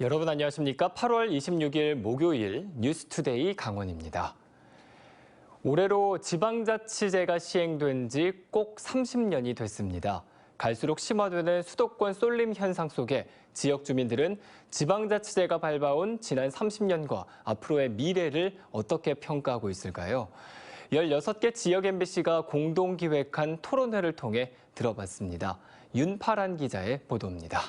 여러분 안녕하십니까? 8월 26일 목요일 뉴스투데이 강원입니다. 올해로 지방자치제가 시행된 지 꼭 30년이 됐습니다. 갈수록 심화되는 수도권 쏠림 현상 속에 지역 주민들은 지방자치제가 밟아온 지난 30년과 앞으로의 미래를 어떻게 평가하고 있을까요? 16개 지역 MBC가 공동 기획한 토론회를 통해 들어봤습니다. 윤파란 기자의 보도입니다.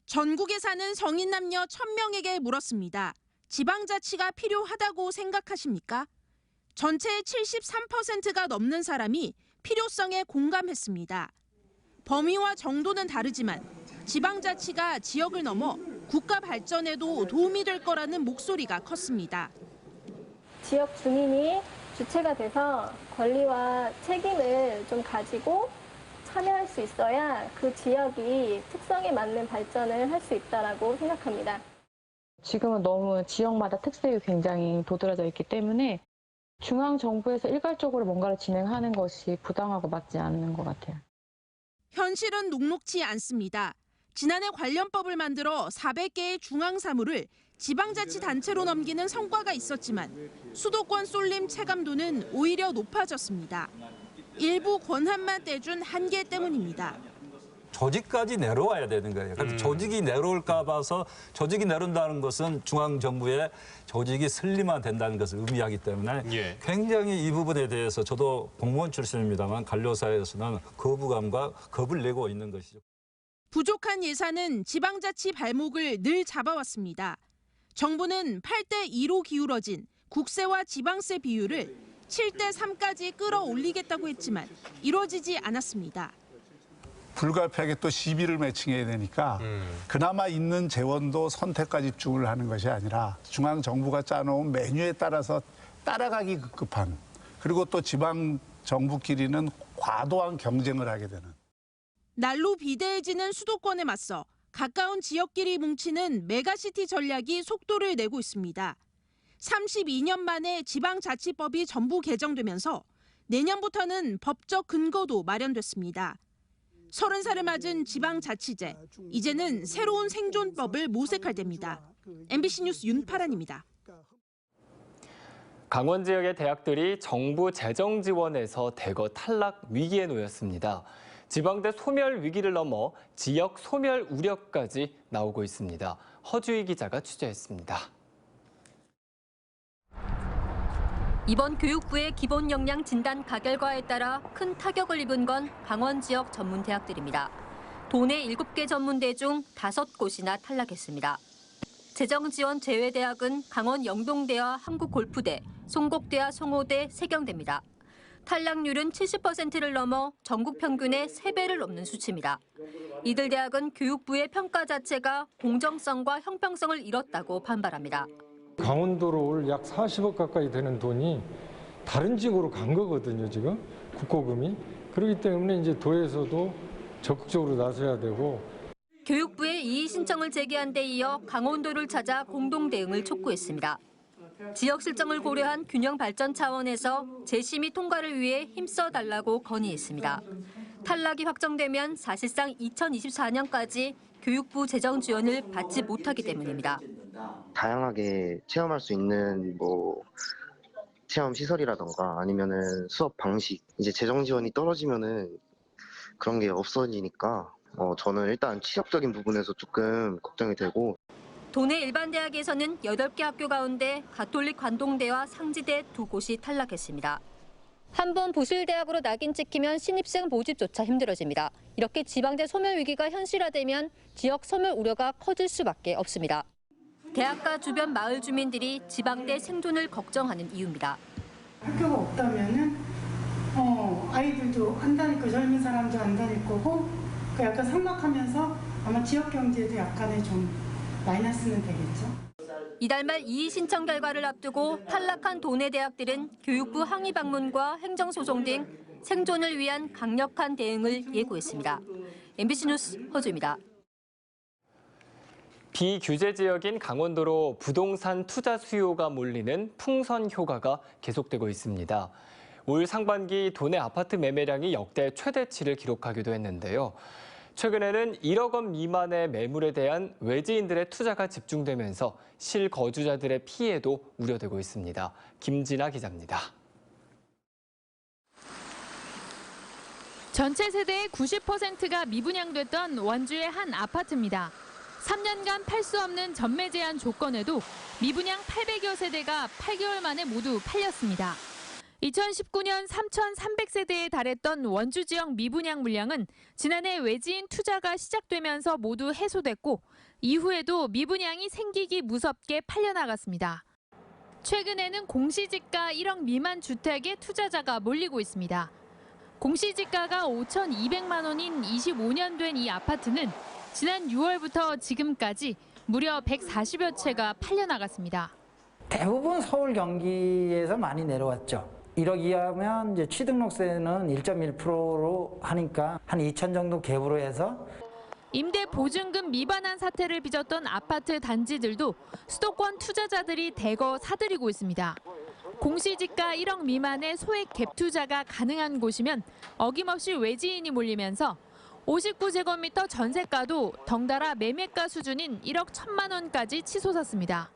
전국에 사는 성인 남녀 1,000명에게 물었습니다. 지방자치가 필요하다고 생각하십니까? 전체의 73%가 넘는 사람이 필요성에 공감했습니다. 범위와 정도는 다르지만 지방자치가 지역을 넘어 국가 발전에도 도움이 될 거라는 목소리가 컸습니다. 지역 주민이 주체가 돼서 권리와 책임을 좀 가지고 참여할 수 있어야 그 지역이 특성에 맞는 발전을 할 수 있다고 생각합니다. 지금은 너무 지역마다 특색이 굉장히 도드라져 있기 때문에 중앙정부에서 일괄적으로 뭔가를 진행하는 것이 부당하고 맞지 않는 것 같아요. 현실은 녹록지 않습니다. 지난해 관련법을 만들어 400개의 중앙사무를 지방자치단체로 넘기는 성과가 있었지만 수도권 쏠림 체감도는 오히려 높아졌습니다. 일부 권한만 떼준 한계 때문입니다. 조직까지 내려와야 되는 거예요. 그래서 조직이 내려올까 봐서 조직이 내려온다는 것은 중앙정부의 조직이 슬림화된다는 것을 의미하기 때문에 굉장히 이 부분에 대해서 저도 공무원 출신입니다만 관료사회에서는 거부감과 겁을 내고 있는 것이죠. 부족한 예산은 지방자치 발목을 늘 잡아왔습니다. 정부는 8대2로 기울어진 국세와 지방세 비율을 7대3까지 끌어올리겠다고 했지만 이루어지지 않았습니다. 불가피하게 또 시비를 매칭해야 되니까 그나마 있는 재원도 선택과 집중을 하는 것이 아니라 중앙정부가 짜놓은 메뉴에 따라서 따라가기 급급한, 그리고 또 지방정부끼리는 과도한 경쟁을 하게 되는. 날로 비대해지는 수도권에 맞서 가까운 지역끼리 뭉치는 메가시티 전략이 속도를 내고 있습니다. 32년 만에 지방자치법이 전부 개정되면서 내년부터는 법적 근거도 마련됐습니다. 30살을 맞은 지방자치제, 이제는 새로운 생존법을 모색할 때입니다. MBC 뉴스 윤파란입니다. 강원 지역의 대학들이 정부 재정 지원에서 대거 탈락 위기에 놓였습니다. 지방대 소멸 위기를 넘어 지역 소멸 우려까지 나오고 있습니다. 허주희 기자가 취재했습니다. 이번 교육부의 기본 역량 진단 가결과에 따라 큰 타격을 입은 건 강원 지역 전문 대학들입니다. 도내 7개 전문대 중 5곳이나 탈락했습니다. 재정 지원 제외 대학은 강원 영동대와 한국골프대, 송곡대와 송호대, 세경대입니다. 탈락률은 70%를 넘어 전국 평균의 3배를 넘는 수치입니다. 이들 대학은 교육부의 평가 자체가 공정성과 형평성을 잃었다고 반발합니다. 강원도로 올 약 40억 가까이 되는 돈이 다른 지역으로 간 거거든요, 지금 국고금이. 그렇기 때문에 이제 도에서도 적극적으로 나서야 되고. 교육부에 이의 신청을 제기한 데 이어 강원도를 찾아 공동 대응을 촉구했습니다. 지역 실정을 고려한 균형 발전 차원에서 재심의 통과를 위해 힘써 달라고 건의했습니다. 탈락이 확정되면 사실상 2024년까지 교육부 재정 지원을 받지 못하기 때문입니다. 다양하게 체험할 수 있는 체험 시설이라던가 아니면은 수업 방식, 이제 재정 지원이 떨어지면은 그런 게 없어지니까 저는 일단 취업적인 부분에서 조금 걱정이 되고. 도내 일반 대학에서는 8개 학교 가운데 가톨릭 관동대와 상지대 2곳이 탈락했습니다. 한번 부실대학으로 낙인 찍히면 신입생 모집조차 힘들어집니다. 이렇게 지방대 소멸 위기가 현실화되면 지역 소멸 우려가 커질 수밖에 없습니다. 대학가 주변 마을 주민들이 지방대 생존을 걱정하는 이유입니다. 학교가 없다면은 아이들도 안 다닐 거, 젊은 사람도 안 다닐 거고, 그 약간 삭막하면서 아마 지역 경제에도 약간의 좀 마이너스는 되겠죠. 이달 말 이의 신청 결과를 앞두고 탈락한 도내 대학들은 교육부 항의 방문과 행정소송 등 생존을 위한 강력한 대응을 예고했습니다. MBC 뉴스 허주입니다. 비규제 지역인 강원도로 부동산 투자 수요가 몰리는 풍선 효과가 계속되고 있습니다. 올 상반기 도내 아파트 매매량이 역대 최대치를 기록하기도 했는데요. 최근에는 1억 원 미만의 매물에 대한 외지인들의 투자가 집중되면서 실거주자들의 피해도 우려되고 있습니다. 김진아 기자입니다. 전체 세대의 90%가 미분양됐던 원주의 한 아파트입니다. 3년간 팔 수 없는 전매 제한 조건에도 미분양 800여 세대가 8개월 만에 모두 팔렸습니다. 2019년 3,300세대에 달했던 원주 지역 미분양 물량은 지난해 외지인 투자가 시작되면서 모두 해소됐고 이후에도 미분양이 생기기 무섭게 팔려나갔습니다. 최근에는 공시지가 1억 미만 주택에 투자자가 몰리고 있습니다. 공시지가가 5,200만 원인 25년 된 이 아파트는 지난 6월부터 지금까지 무려 140여 채가 팔려나갔습니다. 대부분 서울 경기에서 많이 내려왔죠. 1억 이하면 이제 취등록세는 1.1%로 하니까 한 2천 정도 갭으로 해서 임대 보증금 미반환 사태를 빚었던 아파트 단지들도 수도권 투자자들이 대거 사들이고 있습니다. 공시지가 1억 미만의 소액 갭 투자가 가능한 곳이면 어김없이 외지인이 몰리면서 59제곱미터 전세가도 덩달아 매매가 수준인 1억 1천만 원까지 치솟았습니다.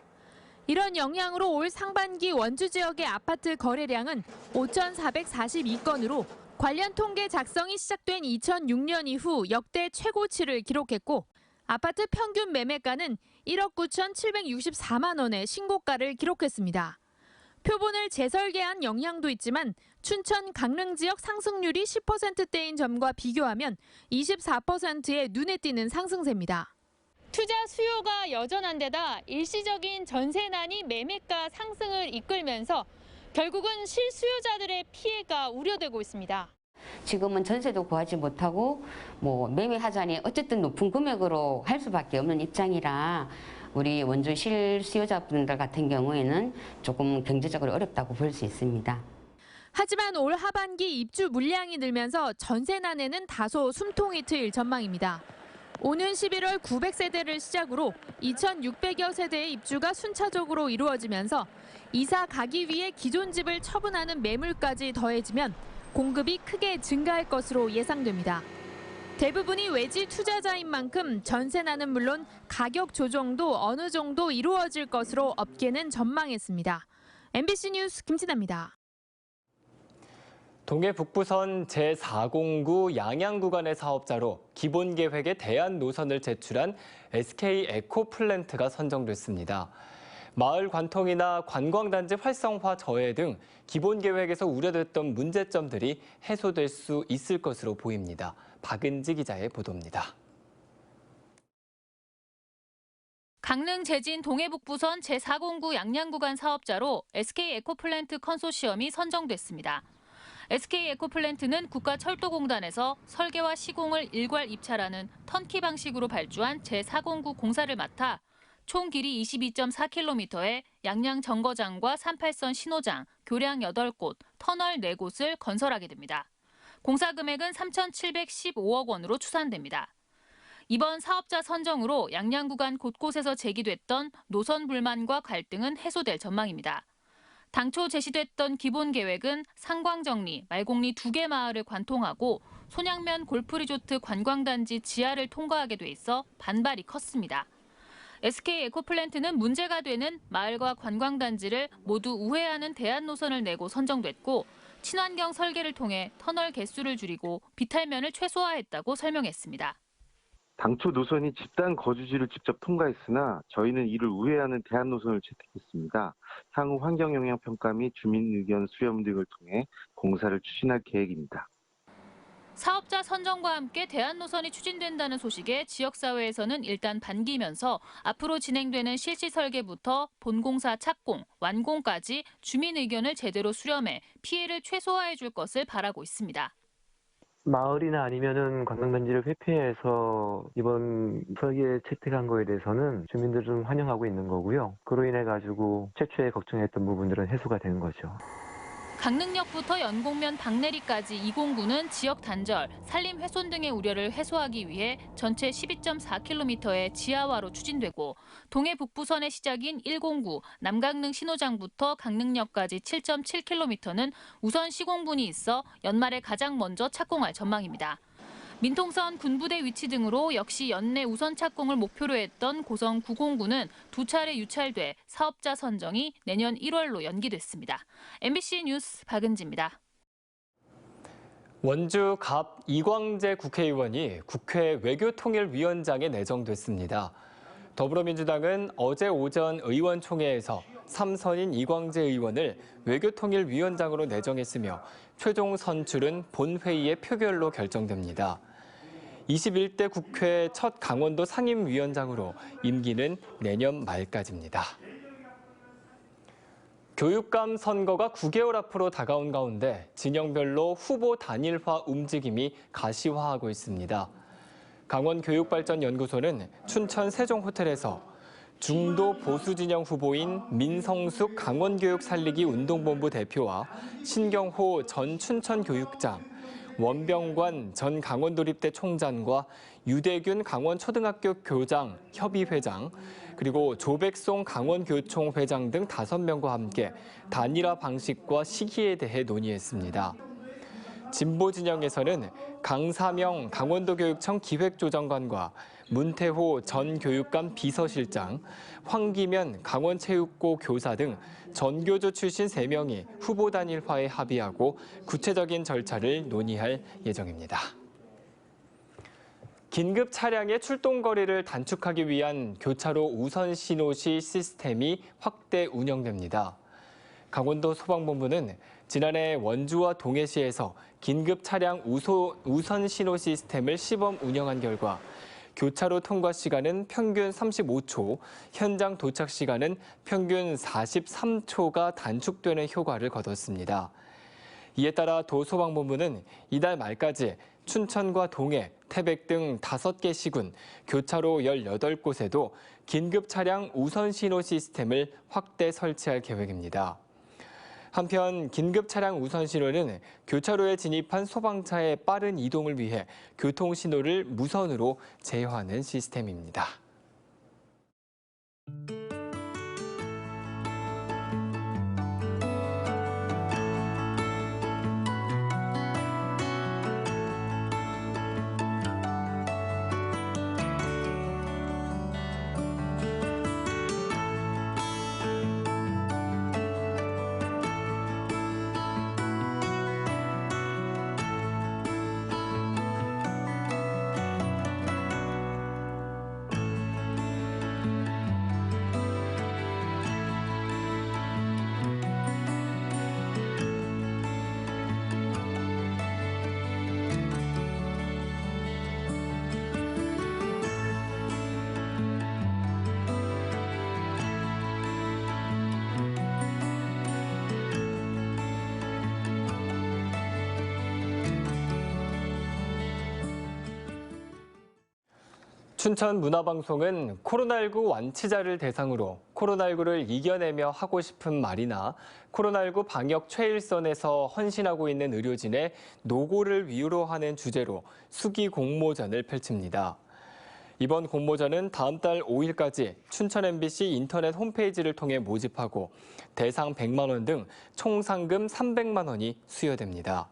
이런 영향으로 올 상반기 원주 지역의 아파트 거래량은 5,442건으로 관련 통계 작성이 시작된 2006년 이후 역대 최고치를 기록했고 아파트 평균 매매가는 1억 9,764만 원의 신고가를 기록했습니다. 표본을 재설계한 영향도 있지만 춘천 강릉 지역 상승률이 10%대인 점과 비교하면 24%의 눈에 띄는 상승세입니다. 투자 수요가 여전한 데다 일시적인 전세난이 매매가 상승을 이끌면서 결국은 실수요자들의 피해가 우려되고 있습니다. 지금은 전세도 구하지 못하고 매매하자니 어쨌든 높은 금액으로 할 수밖에 없는 입장이라 우리 원주 실수요자분들 같은 경우에는 조금 경제적으로 어렵다고 볼 수 있습니다. 하지만 올 하반기 입주 물량이 늘면서 전세난에는 다소 숨통이 트일 전망입니다. 오는 11월 900세대를 시작으로 2,600여 세대의 입주가 순차적으로 이루어지면서 이사 가기 위해 기존 집을 처분하는 매물까지 더해지면 공급이 크게 증가할 것으로 예상됩니다. 대부분이 외지 투자자인 만큼 전세난은 물론 가격 조정도 어느 정도 이루어질 것으로 업계는 전망했습니다. MBC 뉴스 김진아입니다. 동해 북부선 제4공구 양양 구간의 사업자로 기본 계획에 대안 노선을 제출한 SK 에코플랜트가 선정됐습니다. 마을 관통이나 관광단지 활성화 저해 등 기본 계획에서 우려됐던 문제점들이 해소될 수 있을 것으로 보입니다. 박은지 기자의 보도입니다. 강릉 제진 동해북부선 제4공구 양양 구간 사업자로 SK 에코플랜트 컨소시엄이 선정됐습니다. SK 에코플랜트는 국가철도공단에서 설계와 시공을 일괄 입찰하는 턴키 방식으로 발주한 제4공구 공사를 맡아 총 길이 22.4km의 양양 정거장과 38선 신호장, 교량 8곳, 터널 4곳을 건설하게 됩니다. 공사 금액은 3,715억 원으로 추산됩니다. 이번 사업자 선정으로 양양 구간 곳곳에서 제기됐던 노선 불만과 갈등은 해소될 전망입니다. 당초 제시됐던 기본 계획은 상광정리, 말곡리 2개 마을을 관통하고 손양면 골프리조트 관광단지 지하를 통과하게 돼 있어 반발이 컸습니다. SK 에코플랜트는 문제가 되는 마을과 관광단지를 모두 우회하는 대안 노선을 내고 선정됐고 친환경 설계를 통해 터널 개수를 줄이고 비탈면을 최소화했다고 설명했습니다. 당초 노선이 집단 거주지를 직접 통과했으나 저희는 이를 우회하는 대안 노선을 채택했습니다. 향후 환경영향평가 및 주민 의견 수렴 등을 통해 공사를 추진할 계획입니다. 사업자 선정과 함께 대안 노선이 추진된다는 소식에 지역사회에서는 일단 반기면서 앞으로 진행되는 실시 설계부터 본공사 착공, 완공까지 주민 의견을 제대로 수렴해 피해를 최소화해 줄 것을 바라고 있습니다. 마을이나 아니면은 관광단지를 회피해서 이번 설계에 채택한 거에 대해서는 주민들은 환영하고 있는 거고요. 그로 인해 가지고 최초에 걱정했던 부분들은 해소가 되는 거죠. 강릉역부터 연곡면 박내리까지 2공구는 지역 단절, 산림 훼손 등의 우려를 해소하기 위해 전체 12.4km의 지하화로 추진되고 동해 북부선의 시작인 1공구, 남강릉 신호장부터 강릉역까지 7.7km는 우선 시공분이 있어 연말에 가장 먼저 착공할 전망입니다. 민통선 군부대 위치 등으로 역시 연내 우선 착공을 목표로 했던 고성 909는 2차례 유찰돼 사업자 선정이 내년 1월로 연기됐습니다. MBC 뉴스 박은지입니다. 원주 갑 이광재 국회의원이 국회 외교통일위원장에 내정됐습니다. 더불어민주당은 어제 오전 의원총회에서 3선인 이광재 의원을 외교통일위원장으로 내정했으며 최종 선출은 본회의의 표결로 결정됩니다. 21대 국회 첫 강원도 상임위원장으로 임기는 내년 말까지입니다. 교육감 선거가 9개월 앞으로 다가온 가운데 진영별로 후보 단일화 움직임이 가시화하고 있습니다. 강원교육발전연구소는 춘천 세종호텔에서 중도 보수 진영 후보인 민성숙 강원교육 살리기 운동본부 대표와 신경호 전 춘천교육장, 원병관 전 강원도립대 총장과 유대균 강원초등학교 교장 협의회장, 그리고 조백송 강원교총 회장 등 5명과 함께 단일화 방식과 시기에 대해 논의했습니다. 진보 진영에서는 강사명 강원도교육청 기획조정관과 문태호 전 교육감 비서실장, 황기면 강원체육고 교사 등 전교조 출신 3명이 후보 단일화에 합의하고 구체적인 절차를 논의할 예정입니다. 긴급 차량의 출동 거리를 단축하기 위한 교차로 우선 신호시 시스템이 확대 운영됩니다. 강원도 소방본부는 지난해 원주와 동해시에서 긴급 차량 우선 신호 시스템을 시범 운영한 결과 교차로 통과 시간은 평균 35초, 현장 도착 시간은 평균 43초가 단축되는 효과를 거뒀습니다. 이에 따라 도소방본부는 이달 말까지 춘천과 동해, 태백 등 5개 시군, 교차로 18곳에도 긴급 차량 우선 신호 시스템을 확대 설치할 계획입니다. 한편 긴급 차량 우선 신호는 교차로에 진입한 소방차의 빠른 이동을 위해 교통 신호를 무선으로 제어하는 시스템입니다. 춘천문화방송은 코로나19 완치자를 대상으로 코로나19를 이겨내며 하고 싶은 말이나 코로나19 방역 최일선에서 헌신하고 있는 의료진의 노고를 위로하는 주제로 수기 공모전을 펼칩니다. 이번 공모전은 다음 달 5일까지 춘천 MBC 인터넷 홈페이지를 통해 모집하고 대상 100만 원 등 총 상금 300만 원이 수여됩니다.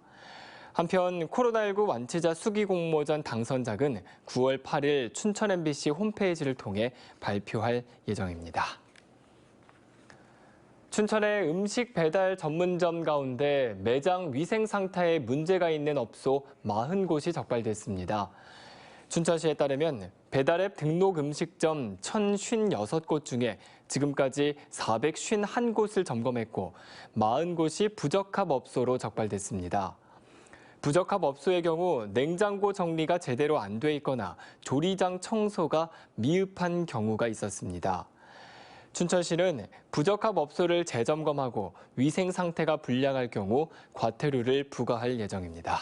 한편 코로나19 완치자 수기 공모전 당선작은 9월 8일 춘천 MBC 홈페이지를 통해 발표할 예정입니다. 춘천의 음식 배달 전문점 가운데 매장 위생 상태에 문제가 있는 업소 40곳이 적발됐습니다. 춘천시에 따르면 배달앱 등록 음식점 1,056곳 중에 지금까지 451곳을 점검했고 40곳이 부적합 업소로 적발됐습니다. 부적합 업소의 경우 냉장고 정리가 제대로 안 돼 있거나 조리장 청소가 미흡한 경우가 있었습니다. 춘천시는 부적합 업소를 재점검하고 위생 상태가 불량할 경우 과태료를 부과할 예정입니다.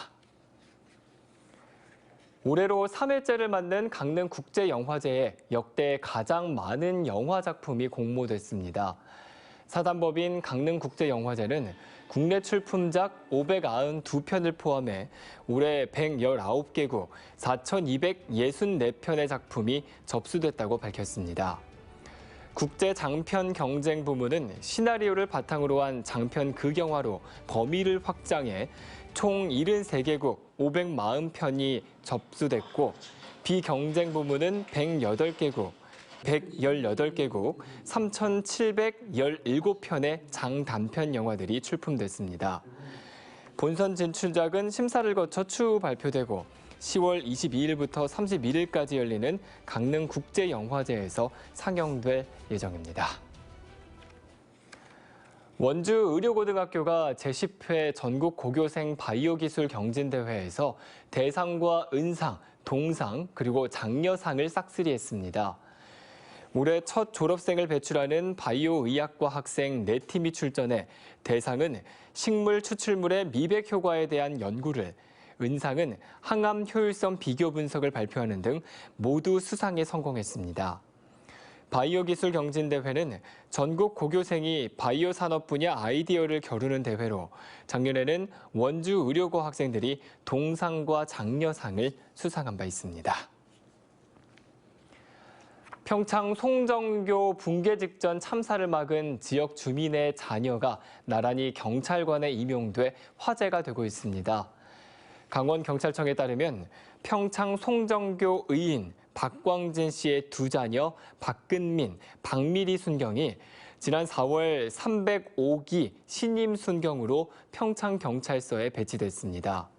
올해로 3회째를 맞는 강릉국제영화제에 역대 가장 많은 영화 작품이 공모됐습니다. 사단법인 강릉국제영화제는 국내 출품작 592편을 포함해 올해 119개국 4,264편의 작품이 접수됐다고 밝혔습니다. 국제장편경쟁부문은 시나리오를 바탕으로 한 장편 극영화로 범위를 확장해 총 73개국 540편이 접수됐고 비경쟁 부문은 118개국, 3,717편의 장단편 영화들이 출품됐습니다. 본선 진출작은 심사를 거쳐 추후 발표되고 10월 22일부터 31일까지 열리는 강릉 국제영화제에서 상영될 예정입니다. 원주 의료고등학교가 제10회 전국 고교생 바이오기술 경진대회에서 대상과 은상, 동상, 그리고 장려상을 싹쓸이했습니다. 올해 첫 졸업생을 배출하는 바이오의학과 학생 4팀이 출전해 대상은 식물 추출물의 미백 효과에 대한 연구를, 은상은 항암 효율성 비교 분석을 발표하는 등 모두 수상에 성공했습니다. 바이오 기술 경진대회는 전국 고교생이 바이오 산업 분야 아이디어를 겨루는 대회로 작년에는 원주 의료고 학생들이 동상과 장려상을 수상한 바 있습니다. 평창 송정교 붕괴 직전 참사를 막은 지역 주민의 자녀가 나란히 경찰관에 임용돼 화제가 되고 있습니다. 강원경찰청에 따르면 평창 송정교 의인 박광진 씨의 두 자녀 박근민, 박미리 순경이 지난 4월 305기 신임 순경으로 평창경찰서에 배치됐습니다.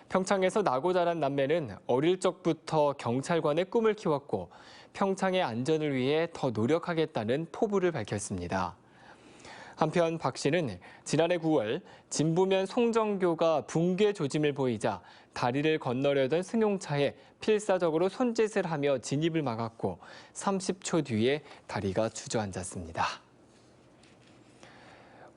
평창에서 나고 자란 남매는 어릴 적부터 경찰관의 꿈을 키웠고 평창의 안전을 위해 더 노력하겠다는 포부를 밝혔습니다. 한편 박 씨는 지난해 9월 진부면 송정교가 붕괴 조짐을 보이자 다리를 건너려던 승용차에 필사적으로 손짓을 하며 진입을 막았고 30초 뒤에 다리가 주저앉았습니다.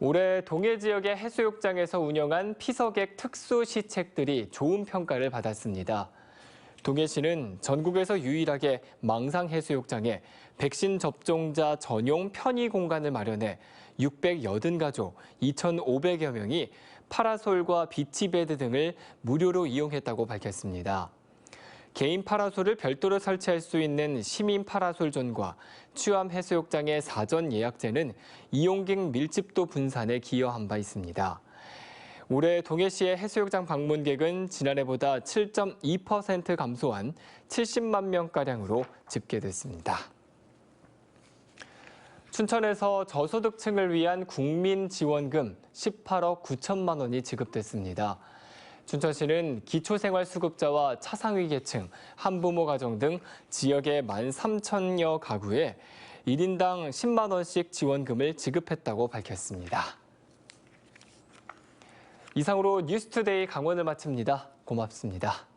올해 동해 지역의 해수욕장에서 운영한 피서객 특수 시책들이 좋은 평가를 받았습니다. 동해시는 전국에서 유일하게 망상해수욕장에 백신 접종자 전용 편의 공간을 마련해 680가족 2,500여 명이 파라솔과 비치베드 등을 무료로 이용했다고 밝혔습니다. 개인 파라솔을 별도로 설치할 수 있는 시민 파라솔존과 추암 해수욕장의 사전 예약제는 이용객 밀집도 분산에 기여한 바 있습니다. 올해 동해시의 해수욕장 방문객은 지난해보다 7.2% 감소한 70만 명가량으로 집계됐습니다. 춘천에서 저소득층을 위한 국민지원금 18억 9천만 원이 지급됐습니다. 춘천시는 기초생활수급자와 차상위 계층, 한부모 가정 등 지역의 13,000여 가구에 1인당 10만 원씩 지원금을 지급했다고 밝혔습니다. 이상으로 뉴스투데이 강원을 마칩니다. 고맙습니다.